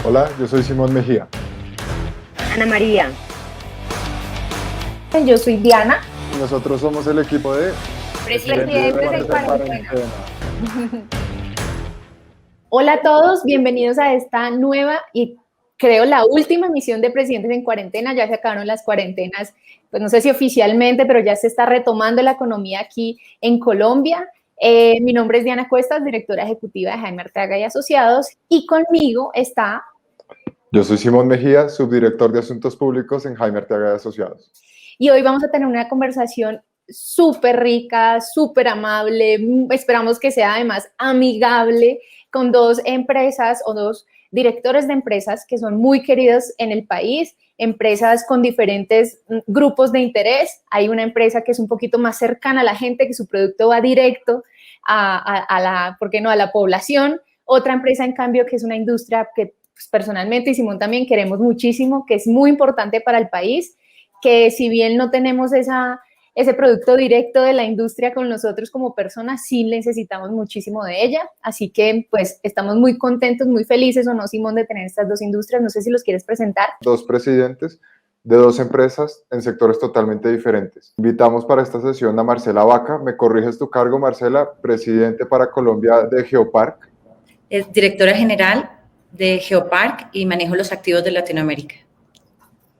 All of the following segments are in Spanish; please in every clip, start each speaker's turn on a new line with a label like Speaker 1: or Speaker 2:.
Speaker 1: Hola, yo soy Simón Mejía.
Speaker 2: Ana María.
Speaker 3: Yo soy Diana.
Speaker 1: Y nosotros somos el equipo de
Speaker 3: Presidentes en Cuarentena. Hola a todos, bienvenidos a esta nueva y creo la última emisión de Presidentes en Cuarentena. Ya se acabaron las cuarentenas, pues no sé si oficialmente, pero ya se está retomando la economía aquí en Colombia. Mi nombre es Diana Cuestas, directora ejecutiva de Jaime Arteaga y Asociados, y conmigo está...
Speaker 1: Yo soy Simón Mejía, subdirector de Asuntos Públicos en Jaime Arteaga y Asociados.
Speaker 3: Y hoy vamos a tener una conversación súper rica, súper amable, esperamos que sea además amigable, con dos empresas o dos directores de empresas que son muy queridos en el país, empresas con diferentes grupos de interés. Hay una empresa que es un poquito más cercana a la gente, que su producto va directo a la, ¿por qué no?, a la población. Otra empresa, en cambio, que es una industria que pues, personalmente y Simón también queremos muchísimo, que es muy importante para el país, que si bien no tenemos ese producto directo de la industria con nosotros como personas, sí necesitamos muchísimo de ella. Así que, pues, estamos muy contentos, muy felices, ¿o no, Simón, de tener estas dos industrias? No sé si los quieres presentar.
Speaker 1: Dos presidentes de dos empresas en sectores totalmente diferentes. Invitamos para esta sesión a Marcela Vaca. ¿Me corriges tu cargo, Marcela? Presidente para Colombia de Geopark.
Speaker 2: Es directora general de Geopark y manejo los activos de Latinoamérica.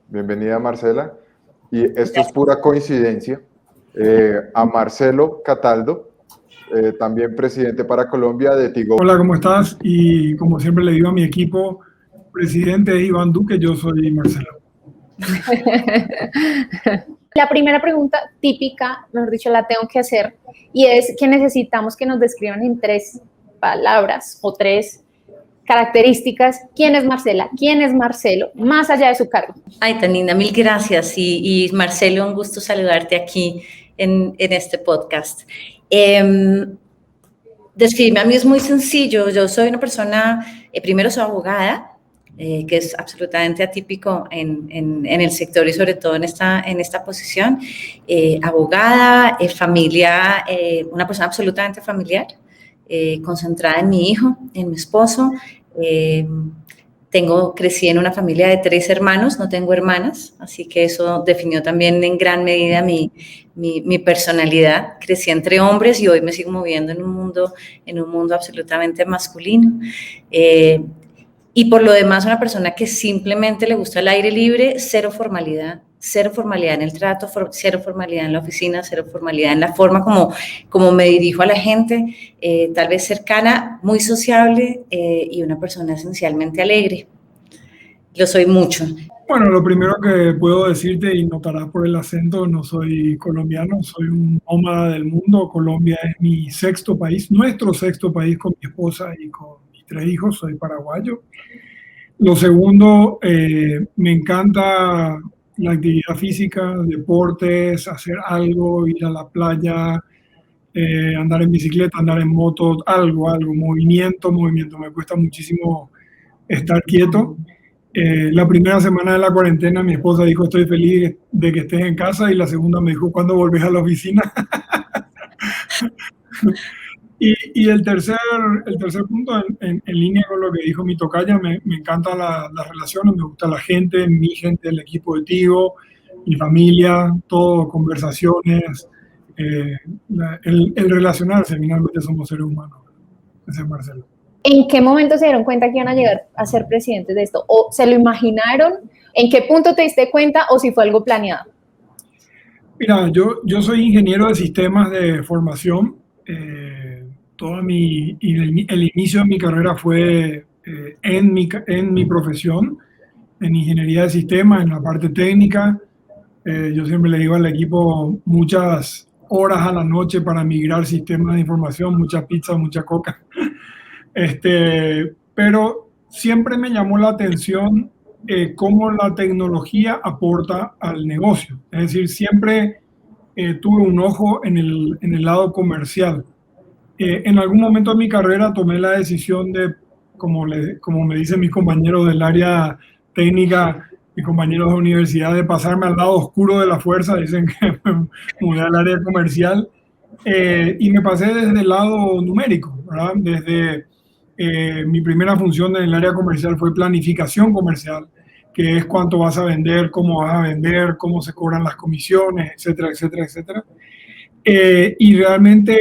Speaker 1: Bienvenida, Marcela. Y esto es pura coincidencia. A Marcelo Cataldo, también presidente para Colombia de Tigo.
Speaker 4: Hola, ¿cómo estás? Y como siempre le digo a mi equipo, presidente es Iván Duque, yo soy Marcelo.
Speaker 3: La primera pregunta típica, mejor dicho, la tengo que hacer, y es que necesitamos que nos describan en 3 palabras o 3 características. ¿Quién es Marcela? ¿Quién es Marcelo? Más allá de su cargo.
Speaker 2: Ay, tan linda, mil gracias. Y Marcelo, un gusto saludarte aquí en este podcast. Describirme a mí es muy sencillo. Yo soy una persona, primero soy abogada, que es absolutamente atípico en el sector y sobre todo en esta posición. Abogada, familia, una persona absolutamente familiar, concentrada en mi hijo, en mi esposo. Crecí en una familia de 3 hermanos, no tengo hermanas, así que eso definió también en gran medida mi personalidad. Crecí entre hombres y hoy me sigo moviendo en un mundo absolutamente masculino. Y por lo demás, una persona que simplemente le gusta el aire libre, cero formalidad en el trato, cero formalidad en la oficina, cero formalidad en la forma como me dirijo a la gente, tal vez cercana, muy sociable y una persona esencialmente alegre. Lo soy mucho.
Speaker 4: Bueno, lo primero que puedo decirte, y notarás por el acento, no soy colombiano, soy un nómada del mundo. Colombia es mi 6º país, nuestro 6º país con mi esposa y con mis 3 hijos, soy paraguayo. Lo segundo, me encanta la actividad física, deportes, hacer algo, ir a la playa, andar en bicicleta, andar en moto, algo, movimiento. Me cuesta muchísimo estar quieto. La primera semana de la cuarentena mi esposa dijo, estoy feliz de que estés en casa, y la segunda me dijo, ¿cuándo volvés a la oficina? Y el tercer punto, en línea con lo que dijo mi tocaya, me encantan las relaciones, me gusta la gente, mi gente, el equipo de Tigo, mi familia, todo, conversaciones, el relacionarse. Finalmente somos seres humanos. Ese es Marcelo.
Speaker 3: ¿En qué momento se dieron cuenta que iban a llegar a ser presidentes de esto? ¿O se lo imaginaron? ¿En qué punto te diste cuenta o si fue algo planeado?
Speaker 4: Mira, yo soy ingeniero de sistemas de formación. El inicio de mi carrera fue en mi profesión, en ingeniería de sistemas, en la parte técnica. Yo siempre le digo al equipo muchas horas a la noche para migrar sistemas de información, mucha pizza, mucha coca. Pero siempre me llamó la atención cómo la tecnología aporta al negocio. Es decir, siempre tuve un ojo en el lado comercial. En algún momento de mi carrera tomé la decisión de, como me dicen mis compañeros del área técnica, mis compañeros de universidad, de pasarme al lado oscuro de la fuerza. Dicen que me mudé al área comercial y me pasé desde el lado numérico, ¿verdad? Desde Mi primera función en el área comercial fue planificación comercial, que es cuánto vas a vender, cómo vas a vender, cómo se cobran las comisiones, etcétera, etcétera, etcétera. Y realmente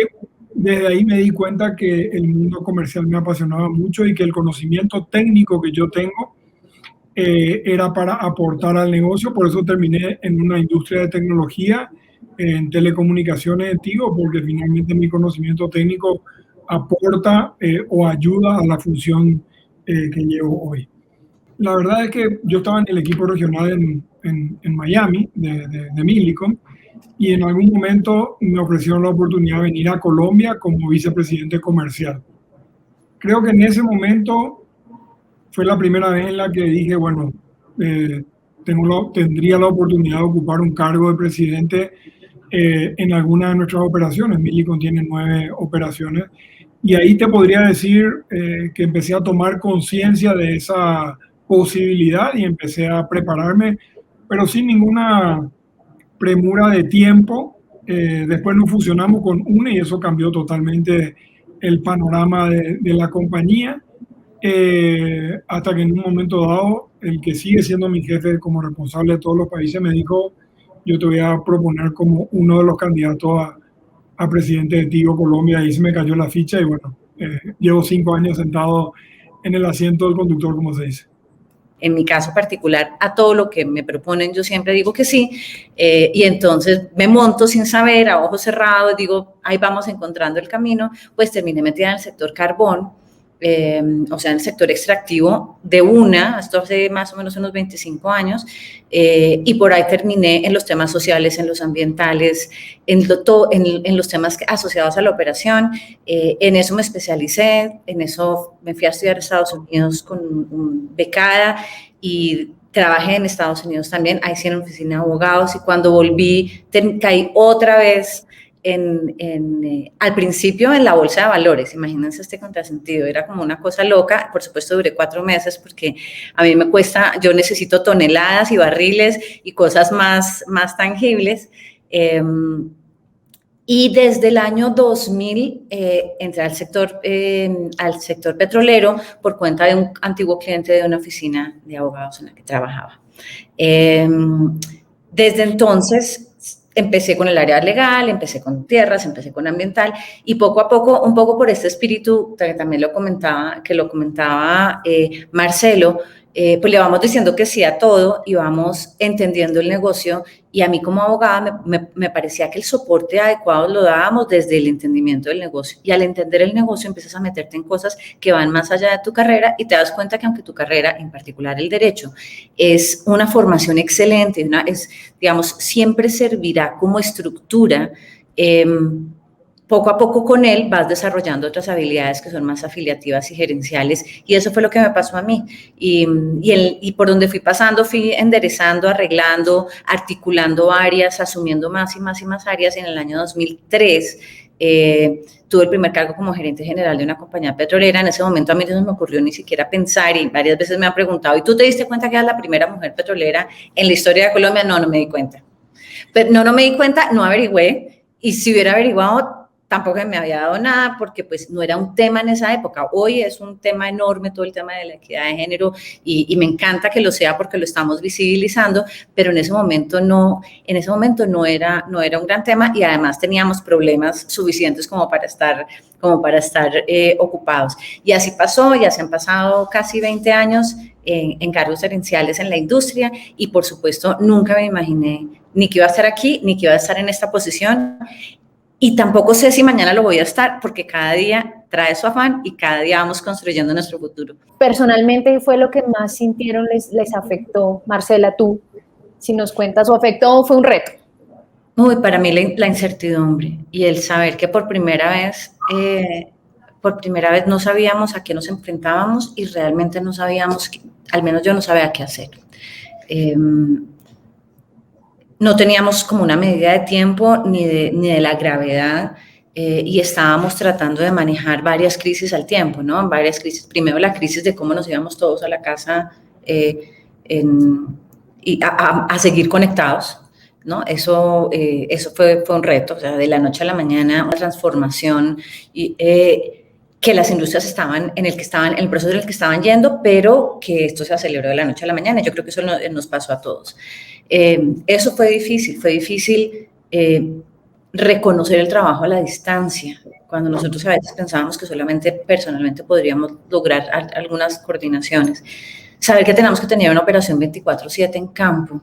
Speaker 4: desde ahí me di cuenta que el mundo comercial me apasionaba mucho y que el conocimiento técnico que yo tengo era para aportar al negocio. Por eso terminé en una industria de tecnología, en telecomunicaciones en Tigo, porque finalmente mi conocimiento técnico aporta o ayuda a la función que llevo hoy. La verdad es que yo estaba en el equipo regional en Miami, de Millicom, y en algún momento me ofrecieron la oportunidad de venir a Colombia como vicepresidente comercial. Creo que en ese momento fue la primera vez en la que dije, bueno, tendría la oportunidad de ocupar un cargo de presidente en alguna de nuestras operaciones. Millicom tiene 9 operaciones. Y ahí te podría decir que empecé a tomar conciencia de esa posibilidad y empecé a prepararme, pero sin ninguna premura de tiempo. Después nos fusionamos con UNE y eso cambió totalmente el panorama de la compañía, hasta que en un momento dado el que sigue siendo mi jefe como responsable de todos los países me dijo: yo te voy a proponer como uno de los candidatos a presidente de Tigo Colombia. Y se me cayó la ficha y bueno, llevo 5 años sentado en el asiento del conductor, como se dice.
Speaker 2: En mi caso particular, a todo lo que me proponen, yo siempre digo que sí, y entonces me monto sin saber, a ojos cerrados, digo, ahí vamos encontrando el camino. Pues terminé metida en el sector carbón, o sea, en el sector extractivo esto hace más o menos unos 25 años, y por ahí terminé en los temas sociales, en los ambientales, en los temas asociados a la operación. En eso me especialicé, en eso me fui a estudiar a Estados Unidos con un becada y trabajé en Estados Unidos también, ahí sí en la oficina de abogados, y cuando volví caí otra vez al principio en la bolsa de valores. Imagínense este contrasentido, era como una cosa loca. Por supuesto duré 4 meses porque a mí me cuesta, yo necesito toneladas y barriles y cosas más tangibles. Y desde el año 2000 entré al sector petrolero por cuenta de un antiguo cliente de una oficina de abogados en la que trabajaba. Desde entonces empecé con el área legal, empecé con tierras, empecé con ambiental, y poco a poco, un poco por este espíritu que también lo comentaba Marcelo, pues le vamos diciendo que sí a todo y vamos entendiendo el negocio. Y a mí como abogada me parecía que el soporte adecuado lo dábamos desde el entendimiento del negocio. Y al entender el negocio empiezas a meterte en cosas que van más allá de tu carrera y te das cuenta que aunque tu carrera, en particular el derecho, es una formación excelente, digamos, siempre servirá como estructura, poco a poco con él vas desarrollando otras habilidades que son más afiliativas y gerenciales, y eso fue lo que me pasó a mí. Y por donde fui pasando, fui enderezando, arreglando, articulando áreas, asumiendo más y más y más áreas. Y en el año 2003 tuve el primer cargo como gerente general de una compañía petrolera. En ese momento a mí no se me ocurrió ni siquiera pensar, y varias veces me han preguntado, ¿y tú te diste cuenta que eras la primera mujer petrolera en la historia de Colombia? No me di cuenta. Pero no me di cuenta, no averigüé, y si hubiera averiguado, tampoco me había dado nada, porque pues no era un tema en esa época. Hoy es un tema enorme todo el tema de la equidad de género, y me encanta que lo sea porque lo estamos visibilizando, pero en ese momento no era un gran tema, y además teníamos problemas suficientes como para estar ocupados. Y así pasó, ya se han pasado casi 20 años en cargos gerenciales en la industria, y por supuesto nunca me imaginé ni que iba a estar aquí, ni que iba a estar en esta posición. Y tampoco sé si mañana lo voy a estar, porque cada día trae su afán y cada día vamos construyendo nuestro futuro.
Speaker 3: Personalmente, ¿qué fue lo que más sintieron les afectó? Marcela, tú, si nos cuentas, ¿o afectó o fue un reto?
Speaker 2: Uy, para mí la incertidumbre y el saber que por primera vez no sabíamos a qué nos enfrentábamos, y realmente no sabíamos, al menos yo no sabía qué hacer. No teníamos como una medida de tiempo ni de la gravedad, y estábamos tratando de manejar varias crisis al tiempo, ¿no? Varias crisis. Primero la crisis de cómo nos íbamos todos a la casa y a seguir conectados, ¿no? Eso fue un reto, o sea, de la noche a la mañana, una transformación. que las industrias estaban en el proceso en el que estaban yendo, pero que esto se aceleró de la noche a la mañana. Yo creo que eso nos pasó a todos. Eso fue difícil reconocer el trabajo a la distancia, cuando nosotros a veces pensábamos que solamente personalmente podríamos lograr algunas coordinaciones. Saber que tenemos que tener una operación 24/7 en campo.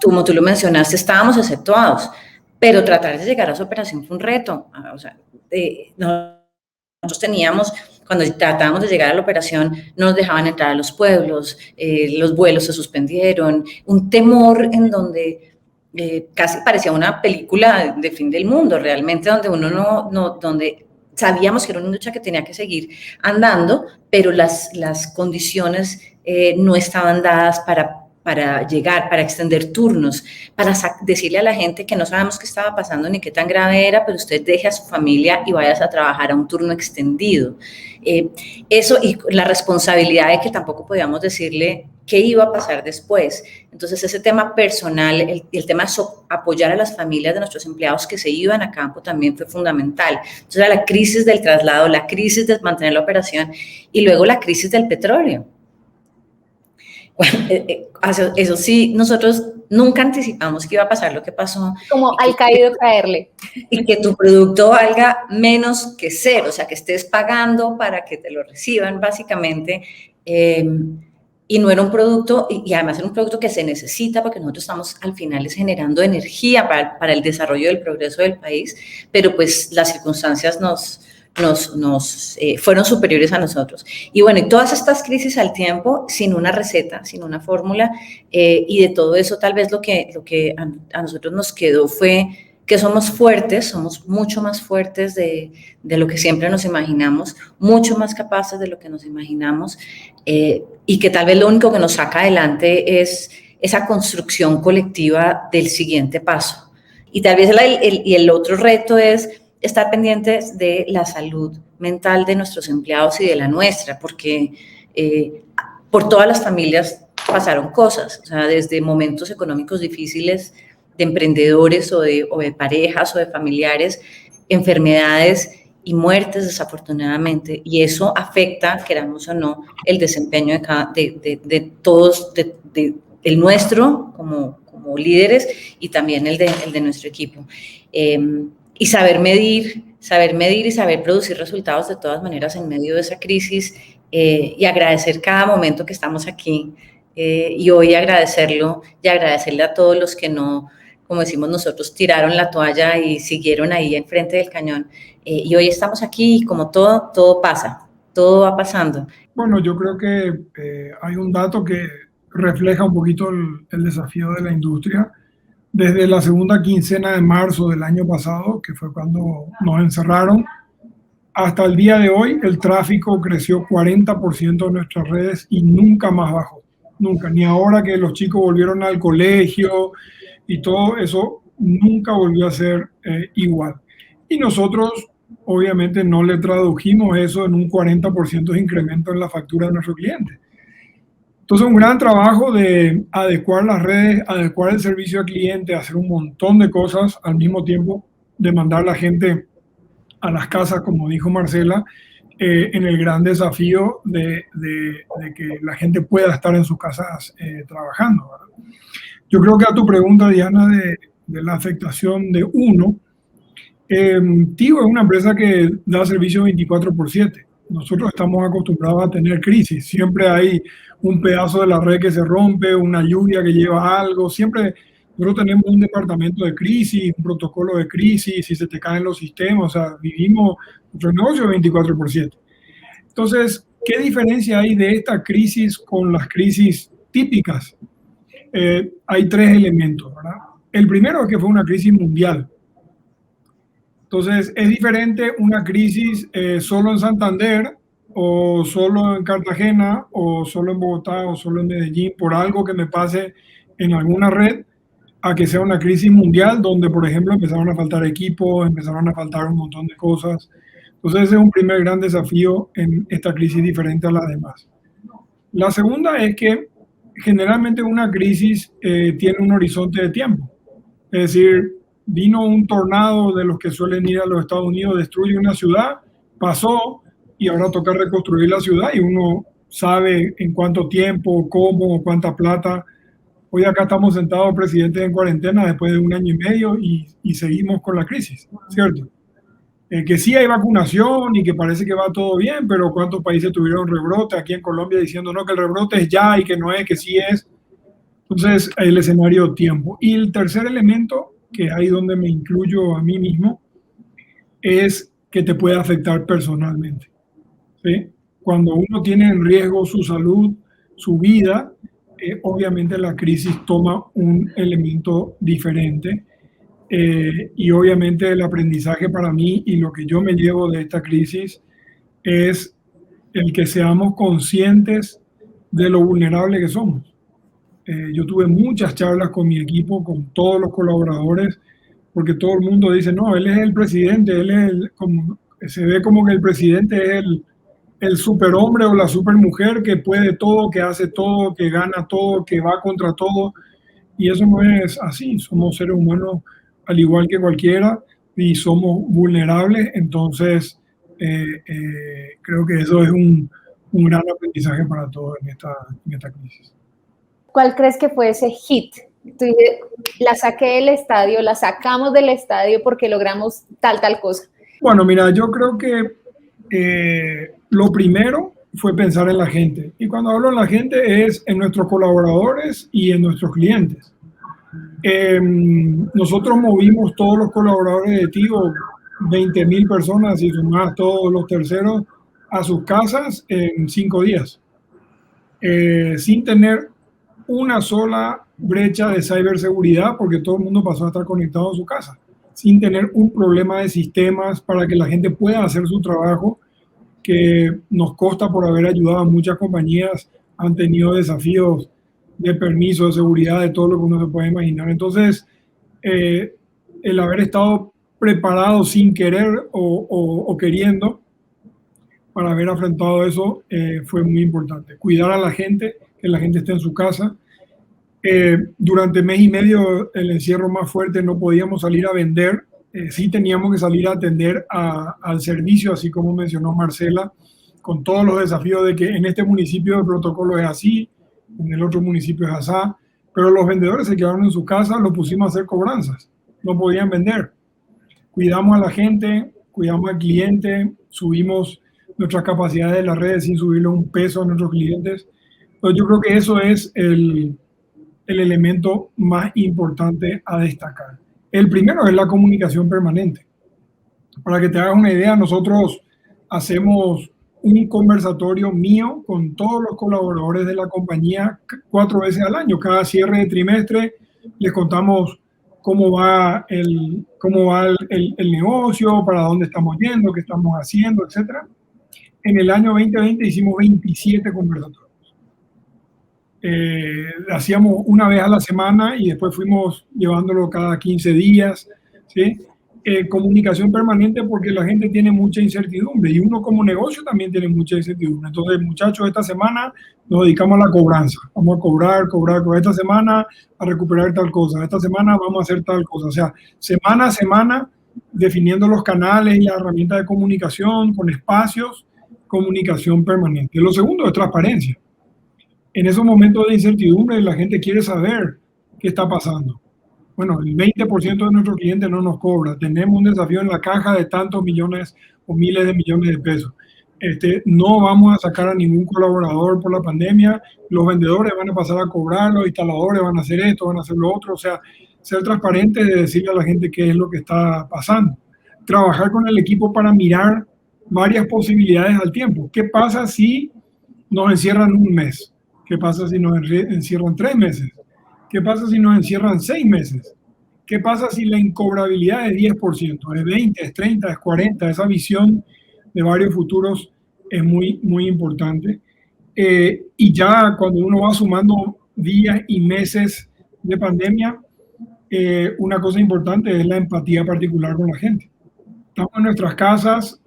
Speaker 2: Como tú lo mencionaste, estábamos exceptuados, pero tratar de llegar a esa operación fue un reto. O sea, nosotros teníamos, cuando tratábamos de llegar a la operación, no nos dejaban entrar a los pueblos, los vuelos se suspendieron, un temor en donde casi parecía una película de fin del mundo, realmente, donde donde sabíamos que era una industria que tenía que seguir andando, pero las condiciones no estaban dadas para llegar, para extender turnos, para decirle a la gente que no sabemos qué estaba pasando ni qué tan grave era, pero usted deje a su familia y vayas a trabajar a un turno extendido. Eso y la responsabilidad de que tampoco podíamos decirle qué iba a pasar después. Entonces, ese tema personal, el tema de apoyar a las familias de nuestros empleados que se iban a campo también fue fundamental. Entonces, era la crisis del traslado, la crisis de mantener la operación y luego la crisis del petróleo. Bueno, eso sí, nosotros nunca anticipamos que iba a pasar lo que pasó.
Speaker 3: Como al caído caerle.
Speaker 2: Y que tu producto valga menos que cero, o sea, que estés pagando para que te lo reciban, básicamente. Y no era un producto, y además era un producto que se necesita porque nosotros estamos al final generando energía para el desarrollo y el progreso del país, pero pues las circunstancias fueron superiores a nosotros. Y bueno, y todas estas crisis al tiempo, sin una receta, sin una fórmula, y de todo eso tal vez lo que a nosotros nos quedó fue que somos fuertes, somos mucho más fuertes de lo que siempre nos imaginamos, mucho más capaces de lo que nos imaginamos, y que tal vez lo único que nos saca adelante es esa construcción colectiva del siguiente paso. Y tal vez el otro reto es estar pendientes de la salud mental de nuestros empleados y de la nuestra, porque por todas las familias pasaron cosas, o sea, desde momentos económicos difíciles de emprendedores o de parejas o de familiares, enfermedades y muertes desafortunadamente, y eso afecta, queramos o no, el desempeño de todos, el nuestro como líderes y también el de nuestro equipo. Y saber medir y saber producir resultados de todas maneras en medio de esa crisis, y agradecer cada momento que estamos aquí, y hoy agradecerlo y agradecerle a todos los que no, como decimos nosotros, tiraron la toalla y siguieron ahí enfrente del cañón. Y hoy estamos aquí y como todo pasa, todo va pasando.
Speaker 4: Bueno, yo creo que hay un dato que refleja un poquito el desafío de la industria. Desde la segunda quincena de marzo del año pasado, que fue cuando nos encerraron, hasta el día de hoy, el tráfico creció 40% en nuestras redes y nunca más bajó. Nunca, ni ahora que los chicos volvieron al colegio y todo eso, nunca volvió a ser igual. Y nosotros, obviamente, no le tradujimos eso en un 40% de incremento en la factura de nuestro cliente. Entonces, un gran trabajo de adecuar las redes, adecuar el servicio al cliente, hacer un montón de cosas al mismo tiempo de mandar a la gente a las casas, como dijo Marcela, en el gran desafío de que la gente pueda estar en sus casas trabajando, ¿verdad? Yo creo que a tu pregunta, Diana, de la afectación de uno, Tigo es una empresa que da servicio 24/7. Nosotros estamos acostumbrados a tener crisis. Siempre hay un pedazo de la red que se rompe, una lluvia que lleva algo. Siempre nosotros tenemos un departamento de crisis, un protocolo de crisis, si se te caen los sistemas. O sea, vivimos nuestro negocio 24/7. Entonces, ¿qué diferencia hay de esta crisis con las crisis típicas? Hay tres elementos, ¿verdad? El primero es que fue una crisis mundial. Entonces, es diferente una crisis solo en Santander, o solo en Cartagena, o solo en Bogotá, o solo en Medellín, por algo que me pase en alguna red, a que sea una crisis mundial donde, por ejemplo, empezaron a faltar equipos, empezaron a faltar un montón de cosas. Entonces, ese es un primer gran desafío en esta crisis diferente a las demás. La segunda es que generalmente una crisis tiene un horizonte de tiempo. Es decir, vino un tornado de los que suelen ir a los Estados Unidos, destruye una ciudad pasó y ahora toca reconstruir la ciudad y uno sabe en cuánto tiempo, cómo, cuánta plata. Hoy acá estamos sentados, presidentes en cuarentena después de 1 año y medio y seguimos con la crisis, ¿cierto? Que sí hay vacunación y que parece que va todo bien, pero ¿cuántos países tuvieron rebrote? Aquí en Colombia diciendo no, que el rebrote es ya y que no es, que sí es. Entonces, el escenario tiempo. Y el tercer elemento, que es ahí donde me incluyo a mí mismo, es que te puede afectar personalmente, ¿sí? Cuando uno tiene en riesgo su salud, su vida, obviamente la crisis toma un elemento diferente. Y obviamente el aprendizaje para mí y lo que yo me llevo de esta crisis es el que seamos conscientes de lo vulnerable que somos. Yo tuve muchas charlas con mi equipo, con todos los colaboradores, porque todo el mundo dice, no, él es el presidente, se ve como que el presidente es el superhombre o la supermujer que puede todo, que hace todo, que gana todo, que va contra todo. Y eso no es así, somos seres humanos al igual que cualquiera y somos vulnerables, entonces creo que eso es un gran aprendizaje para todos en esta crisis.
Speaker 3: ¿Cuál crees que fue ese hit? Tú dices, la saqué del estadio, la sacamos del estadio porque logramos tal cosa.
Speaker 4: Bueno, mira, yo creo que lo primero fue pensar en la gente. Y cuando hablo en la gente es en nuestros colaboradores y en nuestros clientes. Nosotros movimos todos los colaboradores de Tigo, 20.000 personas y más todos los terceros a sus casas en 5 días, sin tener una sola brecha de ciberseguridad, porque todo el mundo pasó a estar conectado a su casa, sin tener un problema de sistemas para que la gente pueda hacer su trabajo, que nos consta por haber ayudado a muchas compañías, han tenido desafíos de permiso, de seguridad, de todo lo que uno se puede imaginar. Entonces, el haber estado preparado sin querer o queriendo para haber afrontado eso fue muy importante. Cuidar a la gente, que la gente esté en su casa. Durante 1 mes y medio, el encierro más fuerte, no podíamos salir a vender. Sí teníamos que salir a atender al servicio, así como mencionó Marcela, con todos los desafíos de que en este municipio el protocolo es así, en el otro municipio es así, pero los vendedores se quedaron en su casa, los pusimos a hacer cobranzas, no podían vender. Cuidamos a la gente, cuidamos al cliente, subimos nuestras capacidades de las redes sin subirle un peso a nuestros clientes. Entonces yo creo que eso es el elemento más importante a destacar. El primero es la comunicación permanente. Para que te hagas una idea, nosotros hacemos un conversatorio mío con todos los colaboradores de la compañía 4 veces al año. Cada cierre de trimestre les contamos cómo va el negocio, para dónde estamos yendo, qué estamos haciendo, etc. En el año 2020 hicimos 27 conversatorios. Hacíamos una vez a la semana y después fuimos llevándolo cada 15 días, ¿sí? Comunicación permanente porque la gente tiene mucha incertidumbre y uno como negocio también tiene mucha incertidumbre. Entonces, muchachos, esta semana nos dedicamos a la cobranza. Vamos a cobrar. Esta semana a recuperar tal cosa. Esta semana vamos a hacer tal cosa. O sea, semana a semana definiendo los canales y las herramientas de comunicación con espacios, comunicación permanente. Lo segundo es transparencia. En esos momentos de incertidumbre la gente quiere saber qué está pasando. Bueno, el 20% de nuestros clientes no nos cobra. Tenemos un desafío en la caja de tantos millones o miles de millones de pesos. No vamos a sacar a ningún colaborador por la pandemia. Los vendedores van a pasar a cobrar, los instaladores van a hacer esto, van a hacer lo otro. O sea, ser transparente de decirle a la gente qué es lo que está pasando. Trabajar con el equipo para mirar varias posibilidades al tiempo. ¿Qué pasa si nos encierran 1 mes? ¿Qué pasa si nos encierran 3 meses? ¿Qué pasa si nos encierran 6 meses? ¿Qué pasa si la incobrabilidad es 10%, es 20, es 30, es 40? Esa visión de varios futuros es muy, muy importante. Y ya cuando uno va sumando días y meses de pandemia, una cosa importante es la empatía particular con la gente. Estamos en nuestras casas,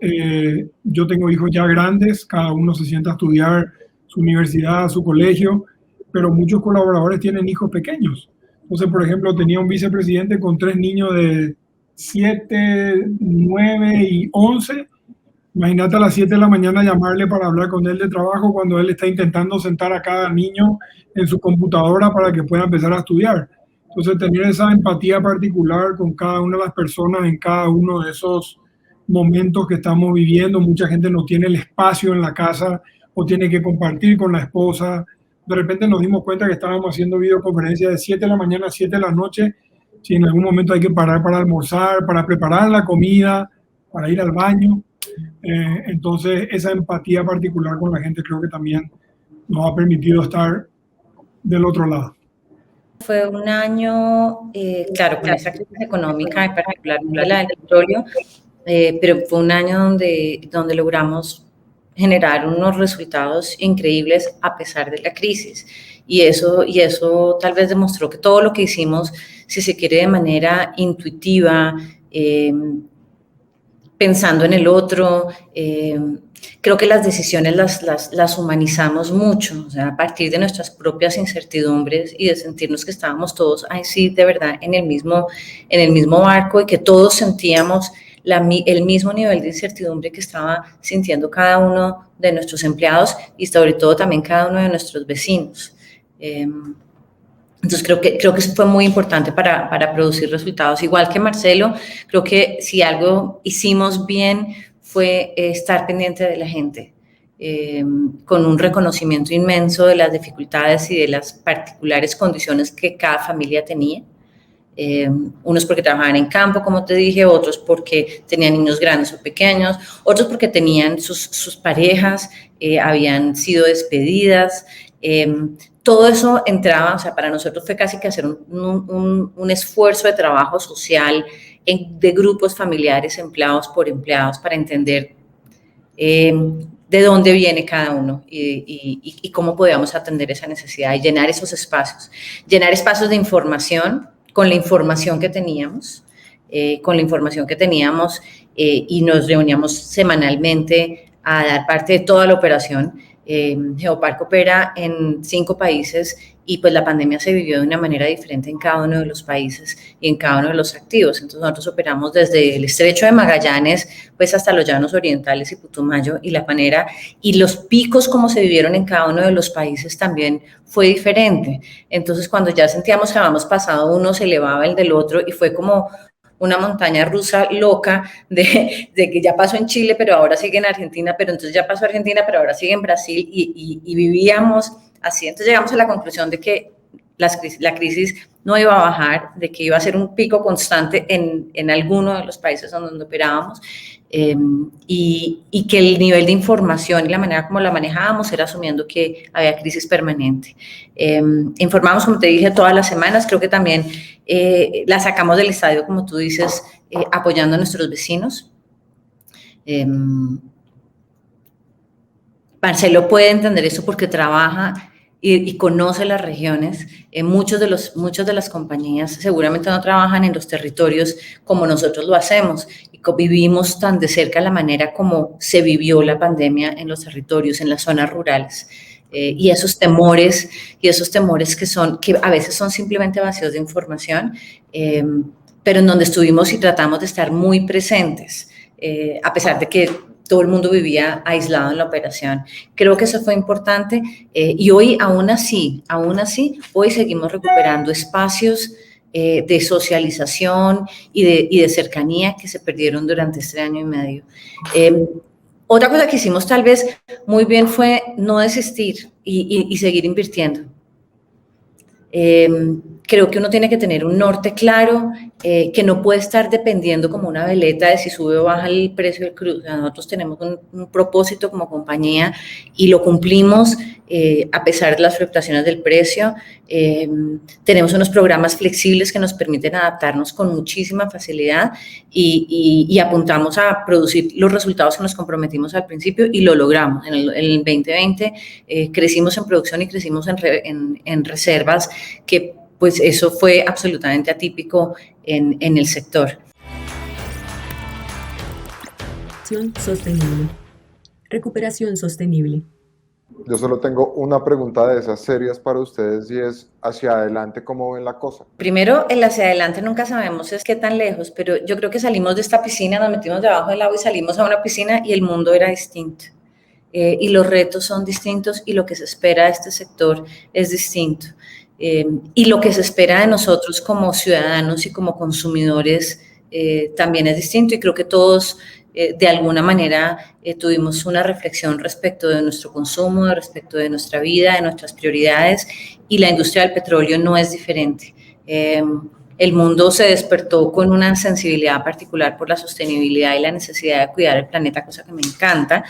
Speaker 4: yo tengo hijos ya grandes, cada uno se sienta a estudiar su universidad, su colegio, pero muchos colaboradores tienen hijos pequeños. Entonces, por ejemplo, tenía un vicepresidente con 3 niños de 7, 9 y 11. Imagínate a las 7 de la mañana llamarle para hablar con él de trabajo cuando él está intentando sentar a cada niño en su computadora para que pueda empezar a estudiar. Entonces, tener esa empatía particular con cada una de las personas en cada uno de esos momentos que estamos viviendo. Mucha gente no tiene el espacio en la casa o tiene que compartir con la esposa. De repente nos dimos cuenta que estábamos haciendo videoconferencias de 7 de la mañana a 7 de la noche. Si en algún momento hay que parar para almorzar, para preparar la comida, para ir al baño. Entonces, esa empatía particular con la gente creo que también nos ha permitido estar del otro lado.
Speaker 2: Fue un año, claro, con esa crisis económica, en particular la del petróleo, pero fue un año donde logramos generar unos resultados increíbles a pesar de la crisis. Y eso tal vez demostró que todo lo que hicimos, si se quiere de manera intuitiva, pensando en el otro, creo que las decisiones las humanizamos mucho, o sea, a partir de nuestras propias incertidumbres y de sentirnos que estábamos todos ahí sí, de verdad, en el mismo barco y que todos sentíamos el mismo nivel de incertidumbre que estaba sintiendo cada uno de nuestros empleados y sobre todo también cada uno de nuestros vecinos. Entonces creo que eso fue muy importante para producir resultados. Igual que Marcelo, creo que si algo hicimos bien fue estar pendiente de la gente, con un reconocimiento inmenso de las dificultades y de las particulares condiciones que cada familia tenía. Unos porque trabajaban en campo, como te dije, otros porque tenían niños grandes o pequeños, otros porque tenían sus parejas, habían sido despedidas. Todo eso entraba, o sea, para nosotros fue casi que hacer un esfuerzo de trabajo social de grupos familiares, empleados por empleados, para entender de dónde viene cada uno y cómo podíamos atender esa necesidad y llenar esos espacios. Llenar espacios de información con la información que teníamos, y nos reuníamos semanalmente a dar parte de toda la operación. Geopark opera en 5 países y pues la pandemia se vivió de una manera diferente en cada uno de los países y en cada uno de los activos. Entonces nosotros operamos desde el Estrecho de Magallanes pues hasta los Llanos Orientales y Putumayo, y la manera y los picos como se vivieron en cada uno de los países también fue diferente. Entonces cuando ya sentíamos que habíamos pasado uno, se elevaba el del otro y fue como una montaña rusa loca de que ya pasó en Chile, pero ahora sigue en Argentina, pero entonces ya pasó Argentina, pero ahora sigue en Brasil, y vivíamos así. Entonces llegamos a la conclusión de que la crisis no iba a bajar, de que iba a ser un pico constante en alguno de los países donde operábamos, y que el nivel de información y la manera como la manejábamos era asumiendo que había crisis permanente. Informamos, como te dije, todas las semanas. Creo que también la sacamos del estadio, como tú dices, apoyando a nuestros vecinos. Marcelo puede entender eso porque trabaja y conoce las regiones. Muchos de las compañías seguramente no trabajan en los territorios como nosotros lo hacemos, y vivimos tan de cerca la manera como se vivió la pandemia en los territorios, en las zonas rurales. Y esos temores que a veces son simplemente vacíos de información, pero en donde estuvimos y tratamos de estar muy presentes, a pesar de que todo el mundo vivía aislado en la operación. Creo que eso fue importante, y hoy aún así, hoy seguimos recuperando espacios de socialización y de cercanía que se perdieron durante este año y medio. Otra cosa que hicimos tal vez muy bien fue no desistir y seguir invirtiendo. Creo que uno tiene que tener un norte claro, que no puede estar dependiendo como una veleta de si sube o baja el precio del crudo. O sea, nosotros tenemos un propósito como compañía y lo cumplimos a pesar de las fluctuaciones del precio. Tenemos unos programas flexibles que nos permiten adaptarnos con muchísima facilidad y apuntamos a producir los resultados que nos comprometimos al principio, y lo logramos. En el 2020 crecimos en producción y crecimos en reservas, que pues eso fue absolutamente atípico en el sector.
Speaker 5: Sostenible. Recuperación sostenible.
Speaker 1: Yo solo tengo una pregunta de esas serias para ustedes y es, hacia adelante, ¿cómo ven la cosa?
Speaker 2: Primero, el hacia adelante nunca sabemos es qué tan lejos, pero yo creo que salimos de esta piscina, nos metimos debajo del agua y salimos a una piscina y el mundo era distinto. Y los retos son distintos y lo que se espera de este sector es distinto. Y lo que se espera de nosotros como ciudadanos y como consumidores también es distinto, y creo que todos de alguna manera tuvimos una reflexión respecto de nuestro consumo, respecto de nuestra vida, de nuestras prioridades, y la industria del petróleo no es diferente. El mundo se despertó con una sensibilidad particular por la sostenibilidad y la necesidad de cuidar el planeta, cosa que me encanta.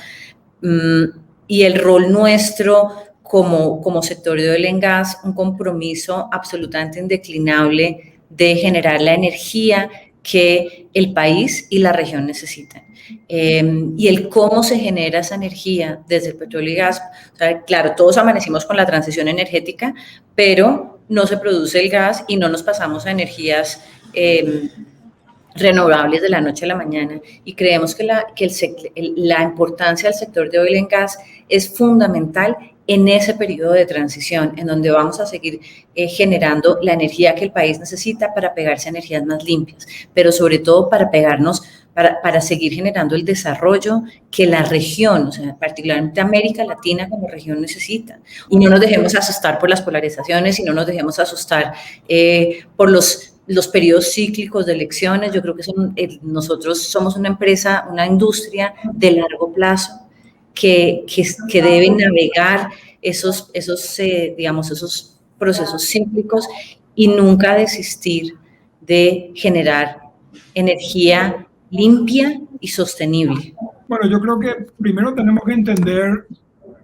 Speaker 2: Y el rol nuestro como sector de oil and gas, un compromiso absolutamente indeclinable de generar la energía que el país y la región necesitan. Y el cómo se genera esa energía desde el petróleo y gas. O sea, claro, todos amanecimos con la transición energética, pero no se produce el gas y no nos pasamos a energías renovables de la noche a la mañana, y creemos que la importancia del sector de oil and gas es fundamental en ese periodo de transición, en donde vamos a seguir generando la energía que el país necesita para pegarse a energías más limpias, pero sobre todo para pegarnos, para seguir generando el desarrollo que la región, o sea, particularmente América Latina como región necesita. Y no nos dejemos asustar por las polarizaciones y no nos dejemos asustar por los periodos cíclicos de elecciones. Yo creo que nosotros somos una empresa, una industria de largo plazo que debe navegar esos procesos cíclicos y nunca desistir de generar energía limpia y sostenible.
Speaker 4: Bueno, yo creo que primero tenemos que entender,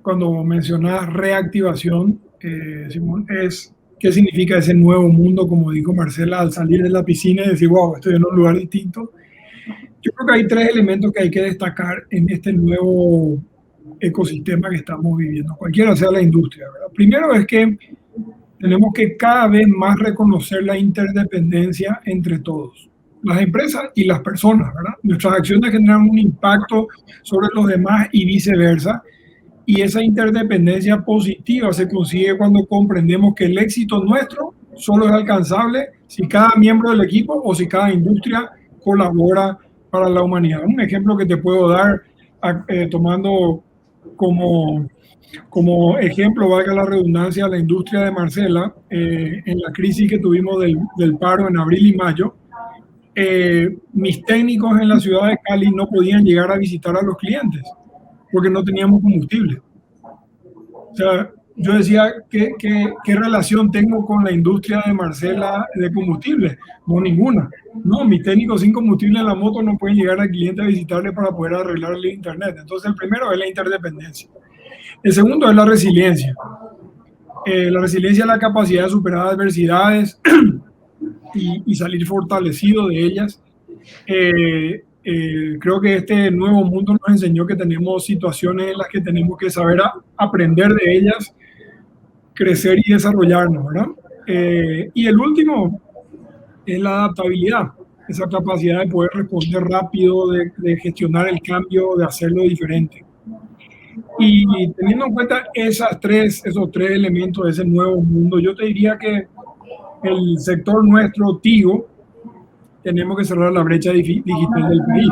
Speaker 4: cuando mencionas reactivación, Simón, es qué significa ese nuevo mundo, como dijo Marcela, al salir de la piscina y decir, wow, estoy en un lugar distinto. Yo creo que hay tres elementos que hay que destacar en este nuevo ecosistema que estamos viviendo, cualquiera sea la industria, ¿verdad? Primero es que tenemos que cada vez más reconocer la interdependencia entre todos, las empresas y las personas, ¿verdad? Nuestras acciones generan un impacto sobre los demás y viceversa, y esa interdependencia positiva se consigue cuando comprendemos que el éxito nuestro solo es alcanzable si cada miembro del equipo o si cada industria colabora para la humanidad. Un ejemplo que te puedo dar, tomando como ejemplo, valga la redundancia, la industria de Marcela, en la crisis que tuvimos del paro en abril y mayo, mis técnicos en la ciudad de Cali no podían llegar a visitar a los clientes porque no teníamos combustible. O sea, yo decía, ¿qué relación tengo con la industria de Marcela de combustible? No, ninguna. No, mis técnicos sin combustible en la moto no pueden llegar al cliente a visitarle para poder arreglarle internet. Entonces, el primero es la interdependencia. El segundo es la resiliencia. La resiliencia es la capacidad de superar adversidades y salir fortalecido de ellas. Creo que este nuevo mundo nos enseñó que tenemos situaciones en las que tenemos que saber aprender de ellas, crecer y desarrollarnos, ¿verdad? Y el último es la adaptabilidad, esa capacidad de poder responder rápido, de gestionar el cambio, de hacerlo diferente. Y teniendo en cuenta esos tres elementos de ese nuevo mundo, yo te diría que el sector nuestro, Tigo, tenemos que cerrar la brecha digital del país.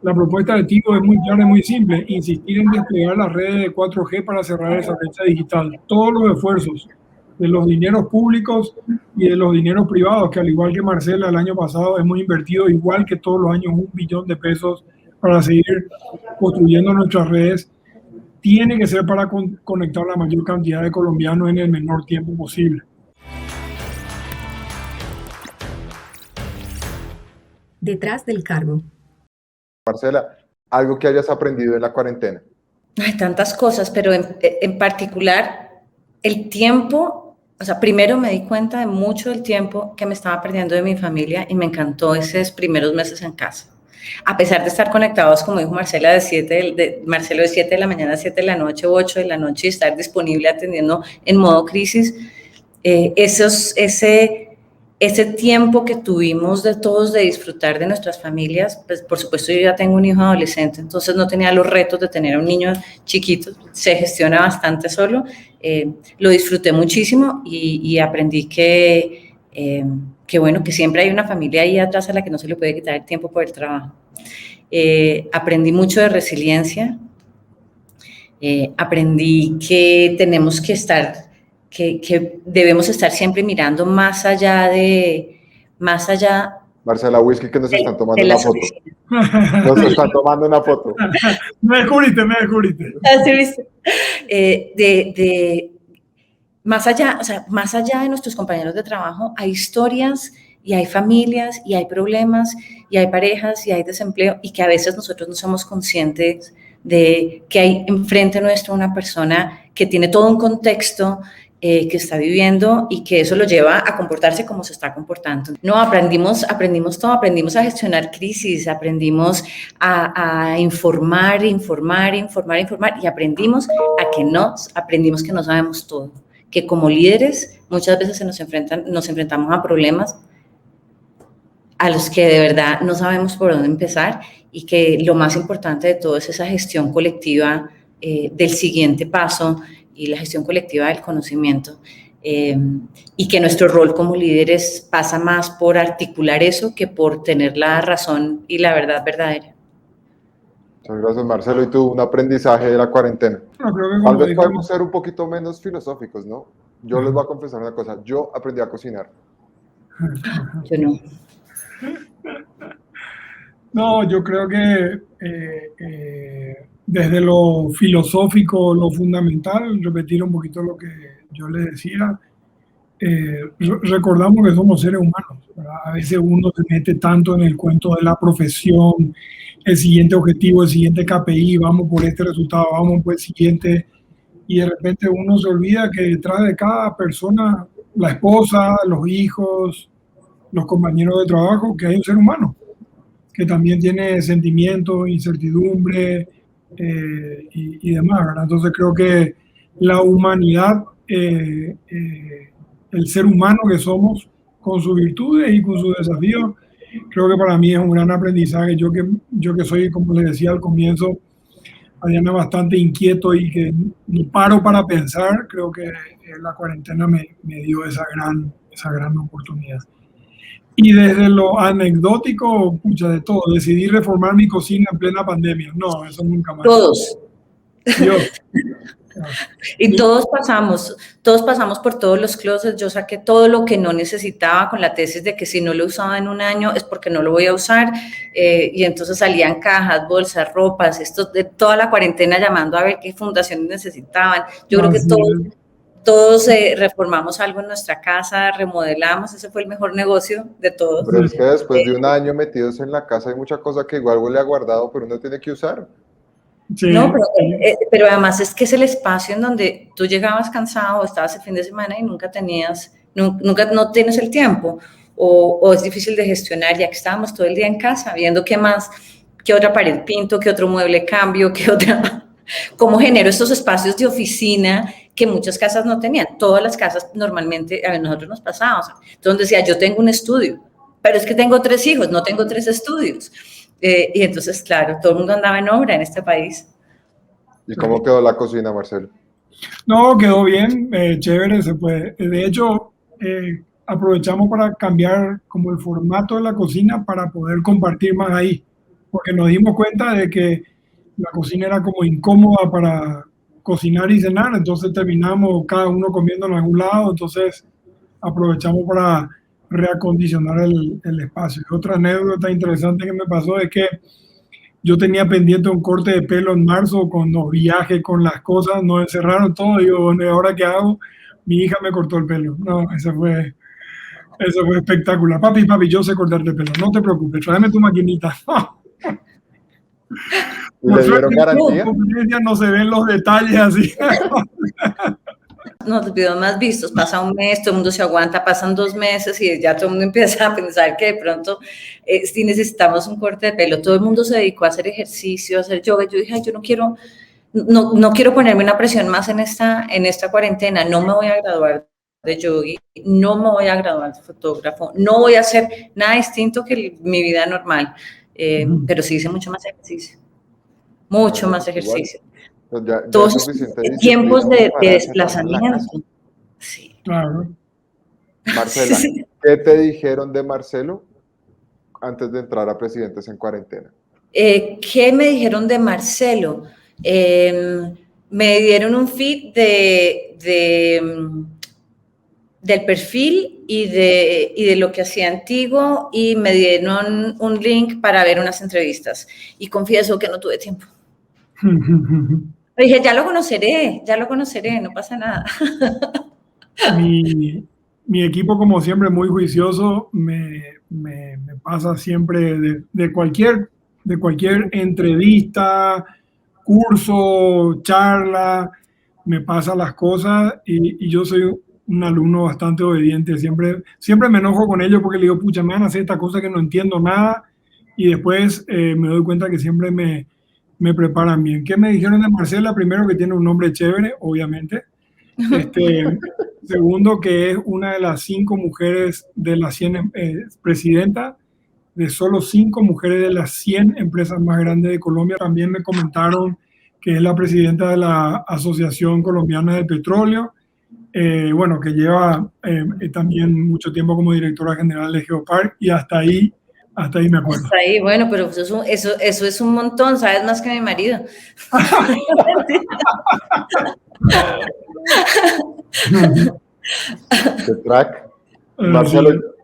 Speaker 4: La propuesta de Tigo es muy clara y muy simple: insistir en desplegar las redes de 4G para cerrar esa brecha digital. Todos los esfuerzos de los dineros públicos y de los dineros privados, que al igual que Marcela el año pasado hemos invertido igual que todos los años $1 billón para seguir construyendo nuestras redes, tiene que ser para conectar la mayor cantidad de colombianos en el menor tiempo posible.
Speaker 5: Detrás del cargo.
Speaker 1: Marcela, algo que hayas aprendido en la cuarentena.
Speaker 2: Hay tantas cosas, pero en particular el tiempo. O sea, primero me di cuenta de mucho del tiempo que me estaba perdiendo de mi familia y me encantó esos primeros meses en casa. A pesar de estar conectados, como dijo Marcela, Marcelo, de 7 de la mañana a 7 de la noche o 8 de la noche, y estar disponible atendiendo en modo crisis, ese tiempo que tuvimos de todos de disfrutar de nuestras familias, pues por supuesto yo ya tengo un hijo adolescente, entonces no tenía los retos de tener a un niño chiquito, se gestiona bastante solo, lo disfruté muchísimo y aprendí que bueno, que siempre hay una familia ahí atrás a la que no se le puede quitar el tiempo por el trabajo. Aprendí mucho de resiliencia, aprendí que tenemos que estar, que debemos estar siempre mirando más allá.
Speaker 1: Marcela, whisky, que nos están tomando
Speaker 2: de
Speaker 1: una
Speaker 2: las
Speaker 1: foto.
Speaker 2: oficinas.
Speaker 1: Nos están tomando una foto.
Speaker 4: Me descubriste.
Speaker 2: ¿Has visto? Más allá, o sea, más allá de nuestros compañeros de trabajo, hay historias y hay familias y hay problemas y hay parejas y hay desempleo y que a veces nosotros no somos conscientes de que hay enfrente nuestro una persona que tiene todo un contexto que está viviendo y que eso lo lleva a comportarse como se está comportando. No, aprendimos todo, aprendimos a gestionar crisis, aprendimos a informar y aprendimos que no sabemos todo, que como líderes muchas veces nos enfrentamos a problemas a los que de verdad no sabemos por dónde empezar y que lo más importante de todo es esa gestión colectiva del siguiente paso y la gestión colectiva del conocimiento y que nuestro rol como líderes pasa más por articular eso que por tener la razón y la verdad verdadera.
Speaker 1: Muchas gracias, Marcelo. ¿Y tú, un aprendizaje de la cuarentena?
Speaker 4: No, creo que
Speaker 1: Tal vez podemos ser un poquito menos filosóficos, ¿no? Yo les voy a confesar una cosa, yo aprendí a cocinar.
Speaker 2: Yo no.
Speaker 4: No, yo creo que desde lo filosófico, lo fundamental, repetir un poquito lo que yo le decía, recordamos que somos seres humanos, ¿verdad? A veces uno se mete tanto en el cuento de la profesión, el siguiente objetivo, el siguiente KPI, vamos por este resultado, vamos por el siguiente, y de repente uno se olvida que detrás de cada persona, la esposa, los hijos, los compañeros de trabajo, que hay un ser humano que también tiene sentimientos, incertidumbre y demás, ¿verdad? Entonces creo que la humanidad, el ser humano que somos, con sus virtudes y con sus desafíos, creo que para mí es un gran aprendizaje. Yo que soy, como les decía al comienzo, Adriana, bastante inquieto y que no paro para pensar, creo que la cuarentena me dio esa gran oportunidad. Y desde lo anecdótico, pucha, de todo, decidí reformar mi cocina en plena pandemia. No, eso nunca más.
Speaker 2: Todos.
Speaker 4: Dios.
Speaker 2: Y todos pasamos por todos los closets. Yo saqué todo lo que no necesitaba con la tesis de que si no lo usaba en un año es porque no lo voy a usar. Y entonces salían cajas, bolsas, ropas, esto de toda la cuarentena llamando a ver qué fundaciones necesitaban. Yo creo que todos reformamos algo en nuestra casa, remodelamos, ese fue el mejor negocio de todos.
Speaker 1: Pero es que después de un año metidos en la casa hay mucha cosa que igual huele a guardado, pero uno tiene que usar.
Speaker 4: Sí.
Speaker 2: No, pero además es que es el espacio en donde tú llegabas cansado o estabas el fin de semana y nunca no tienes el tiempo o es difícil de gestionar ya que estábamos todo el día en casa viendo qué otra pared pinto, qué otro mueble cambio, cómo genero estos espacios de oficina que muchas casas no tenían. Todas las casas normalmente, a nosotros nos pasaba, entonces decía, yo tengo un estudio, pero es que tengo 3 hijos, no tengo 3 estudios. Y entonces, claro, todo el mundo andaba en obra en este país.
Speaker 1: ¿Y cómo quedó la cocina, Marcelo?
Speaker 4: No, quedó bien, chévere, se puede. De hecho, aprovechamos para cambiar como el formato de la cocina para poder compartir más ahí, porque nos dimos cuenta de que la cocina era como incómoda para cocinar y cenar, entonces terminamos cada uno comiendo en algún lado, entonces aprovechamos para reacondicionar el espacio. Otra anécdota interesante que me pasó es que yo tenía pendiente un corte de pelo en marzo con los viajes, con las cosas, nos encerraron todo, y digo, bueno, ¿y ahora qué hago? Mi hija me cortó el pelo. No, eso fue espectacular. Papi, yo sé cortarte el pelo, no te preocupes, tráeme tu maquinita.
Speaker 1: ¿Y le dieron garantía?
Speaker 4: No se ven los detalles así.
Speaker 2: Los videos más vistos, pasa un mes, todo el mundo se aguanta, pasan 2 meses y ya todo el mundo empieza a pensar que de pronto si necesitamos un corte de pelo. Todo el mundo se dedicó a hacer ejercicio, a hacer yoga. Yo dije, yo no quiero ponerme una presión más en esta cuarentena, no me voy a graduar de yogi, no me voy a graduar de fotógrafo, no voy a hacer nada distinto que mi vida normal, pero sí hice mucho más ejercicio, mucho más ejercicio.
Speaker 1: Pues ya es
Speaker 2: Todos
Speaker 1: suficiente
Speaker 2: esos tiempos
Speaker 1: disciplina
Speaker 2: de
Speaker 1: para encerrarse en la casa.
Speaker 2: desplazamiento. Sí.
Speaker 4: Claro.
Speaker 1: Marcela, ¿qué te dijeron de Marcelo antes de entrar a Presidentes en Cuarentena?
Speaker 2: ¿Qué me dijeron de Marcelo? Me dieron un feed del perfil y de lo que hacía antiguo y me dieron un link para ver unas entrevistas. Y confieso que no tuve tiempo. Dije, ya lo conoceré, no pasa nada.
Speaker 4: Mi equipo, como siempre, muy juicioso, me pasa siempre de cualquier entrevista, curso, charla, me pasa las cosas y yo soy un alumno bastante obediente. Siempre me enojo con ellos porque le digo, pucha, me van a hacer esta cosa que no entiendo nada y después me doy cuenta que siempre me preparan bien. ¿Qué me dijeron de Marcela? Primero, que tiene un nombre chévere, obviamente. Segundo, que es una de las 5 mujeres de las 100 presidenta, de solo 5 mujeres de las 100 empresas más grandes de Colombia. También me comentaron que es la presidenta de la Asociación Colombiana de Petróleo, bueno, que lleva también mucho tiempo como directora general de Geopark, y hasta ahí me acuerdo.
Speaker 2: Hasta ahí, bueno, pero eso es un montón, sabes más que mi marido.
Speaker 1: ¿Qué crack?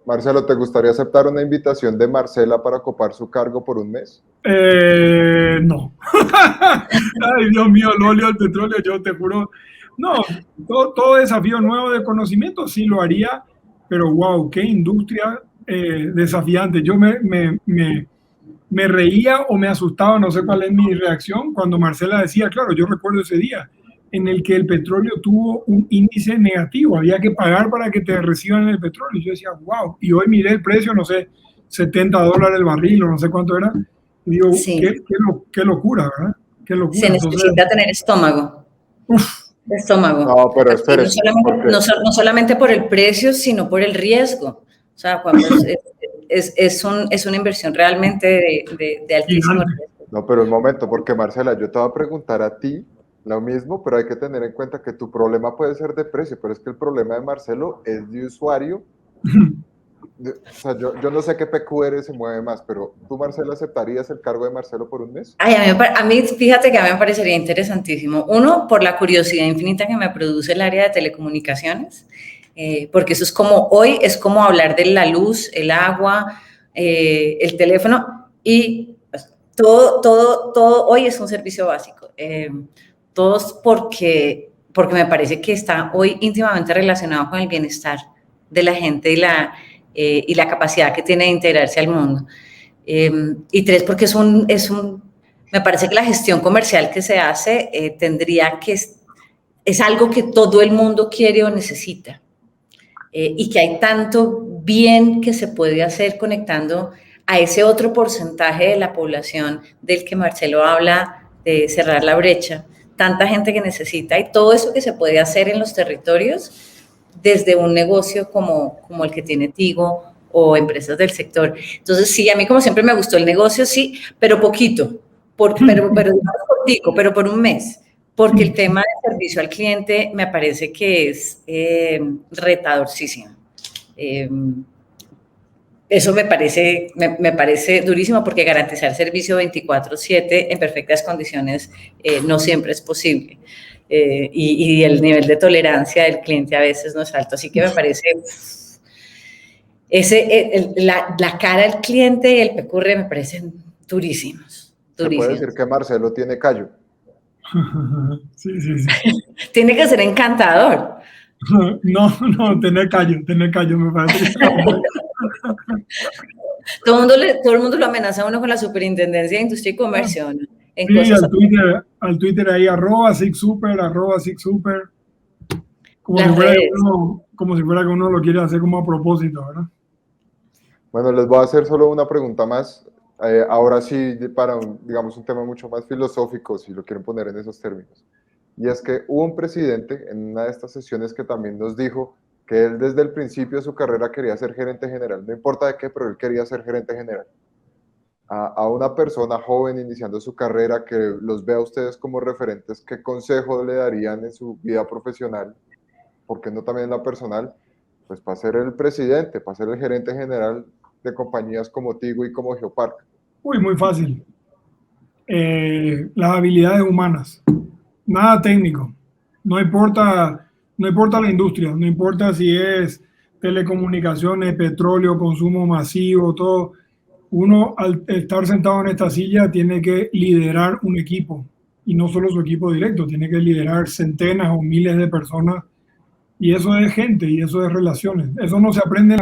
Speaker 1: Marcelo, ¿te gustaría aceptar una invitación de Marcela para copar su cargo por un mes?
Speaker 4: No. Ay, Dios mío, el óleo al petróleo, yo te juro. No, todo desafío nuevo de conocimiento sí lo haría, pero wow, qué industria desafiante. Yo me reía o me asustaba, no sé cuál es mi reacción, cuando Marcela decía, claro, yo recuerdo ese día en el que el petróleo tuvo un índice negativo, había que pagar para que te reciban el petróleo. Y yo decía, wow, y hoy miré el precio, no sé, $70 el barril o no sé cuánto era, y digo,
Speaker 2: Sí.
Speaker 4: qué locura, ¿verdad? Qué locura.
Speaker 2: Se necesita tener estómago. Estómago.
Speaker 1: No, pero espérese.
Speaker 2: No solamente por el precio, sino por el riesgo. O sea, cuando es una inversión realmente de altísimo riesgo.
Speaker 1: No, pero un momento, porque Marcela, yo te voy a preguntar a ti lo mismo, pero hay que tener en cuenta que tu problema puede ser de precio, pero es que el problema de Marcelo es de usuario. O sea, yo no sé qué PQR se mueve más, pero ¿tú, Marcela, aceptarías el cargo de Marcelo por un mes?
Speaker 2: Ay, a mí, fíjate que a mí me parecería interesantísimo. Uno, por la curiosidad infinita que me produce el área de telecomunicaciones, porque eso es como, hoy es como hablar de la luz, el agua, el teléfono, y pues, todo hoy es un servicio básico. Todos porque me parece que está hoy íntimamente relacionado con el bienestar de la gente y la capacidad que tiene de integrarse al mundo. Y 3, porque me parece que la gestión comercial que se hace tendría que, es algo que todo el mundo quiere o necesita. Y que hay tanto bien que se puede hacer conectando a ese otro porcentaje de la población del que Marcelo habla, de cerrar la brecha, tanta gente que necesita y todo eso que se puede hacer en los territorios desde un negocio como el que tiene Tigo o empresas del sector. Entonces, sí, a mí como siempre me gustó el negocio, sí, pero poquito, pero por un mes, porque el tema de servicio al cliente me parece que es retadorcísimo. Eso me parece durísimo porque garantizar servicio 24/7 en perfectas condiciones no siempre es posible. Y el nivel de tolerancia del cliente a veces no es alto. Así que me parece la cara del cliente y el PQR me parecen durísimos.
Speaker 1: Se puede decir que Marcelo tiene callo.
Speaker 4: Sí.
Speaker 2: Tiene que ser encantador.
Speaker 4: No, tener callo me parece.
Speaker 2: Todo el mundo lo amenaza a uno con la superintendencia de industria y comercio, ¿no?
Speaker 4: Sí, al Twitter ahí, @SigSuper, como si fuera que uno lo quiere hacer como a propósito, ¿verdad?
Speaker 1: Bueno, les voy a hacer solo una pregunta más. Ahora sí, para digamos, un tema mucho más filosófico, si lo quieren poner en esos términos. Y es que hubo un presidente en una de estas sesiones que también nos dijo que él desde el principio de su carrera quería ser gerente general, no importa de qué, pero él quería ser gerente general. A una persona joven iniciando su carrera que los vea a ustedes como referentes, ¿qué consejo le darían en su vida profesional? ¿Por qué no también en la personal? Pues para ser el presidente, para ser el gerente general de compañías como Tigo y como Geopark.
Speaker 4: Uy, muy fácil. Las habilidades humanas, nada técnico. No importa la industria, no importa si es telecomunicaciones, petróleo, consumo masivo, todo. Uno al estar sentado en esta silla tiene que liderar un equipo y no solo su equipo directo, tiene que liderar centenas o miles de personas y eso es gente y eso es relaciones. Eso no se aprende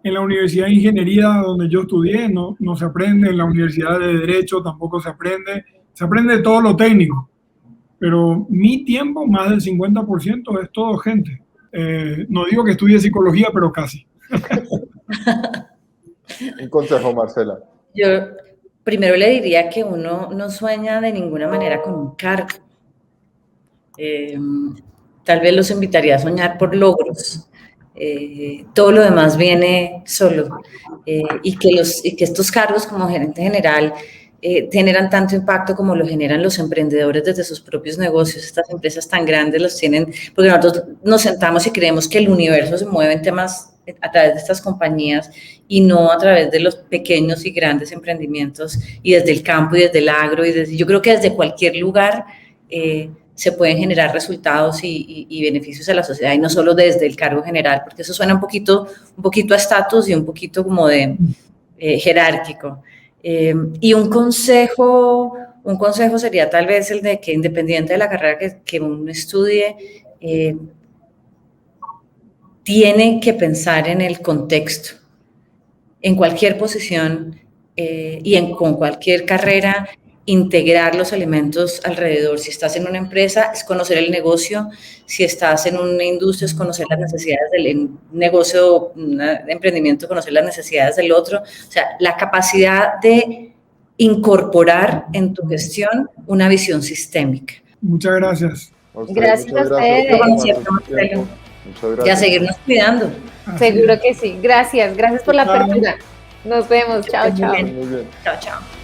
Speaker 4: en la Universidad de Ingeniería donde yo estudié, no se aprende en la Universidad de Derecho, tampoco se aprende todo lo técnico, pero mi tiempo, más del 50% es todo gente. No digo que estudie psicología, pero casi.
Speaker 1: Un consejo, Marcela.
Speaker 2: Yo primero le diría que uno no sueña de ninguna manera con un cargo. Tal vez los invitaría a soñar por logros. Todo lo demás viene solo. Y que estos cargos como gerente general generan tanto impacto como lo generan los emprendedores desde sus propios negocios. Estas empresas tan grandes los tienen, porque nosotros nos sentamos y creemos que el universo se mueve en temas a través de estas compañías y no a través de los pequeños y grandes emprendimientos y desde el campo y desde el agro. Yo creo que desde cualquier lugar se pueden generar resultados y beneficios a la sociedad y no solo desde el cargo general, porque eso suena un poquito a estatus y un poquito como de jerárquico. Y un consejo sería tal vez el de que independiente de la carrera que uno estudie, tiene que pensar en el contexto, en cualquier posición con cualquier carrera, integrar los elementos alrededor. Si estás en una empresa, es conocer el negocio. Si estás en una industria, es conocer las necesidades del negocio, un emprendimiento, conocer las necesidades del otro. O sea, la capacidad de incorporar en tu gestión una visión sistémica.
Speaker 4: Muchas gracias.
Speaker 3: Gracias a ustedes.
Speaker 1: Muchas gracias.
Speaker 2: Y a seguirnos cuidando.
Speaker 3: Seguro que sí. Gracias por la apertura. Nos vemos. Chao, chao.
Speaker 1: Muy bien.
Speaker 2: Chao, chao.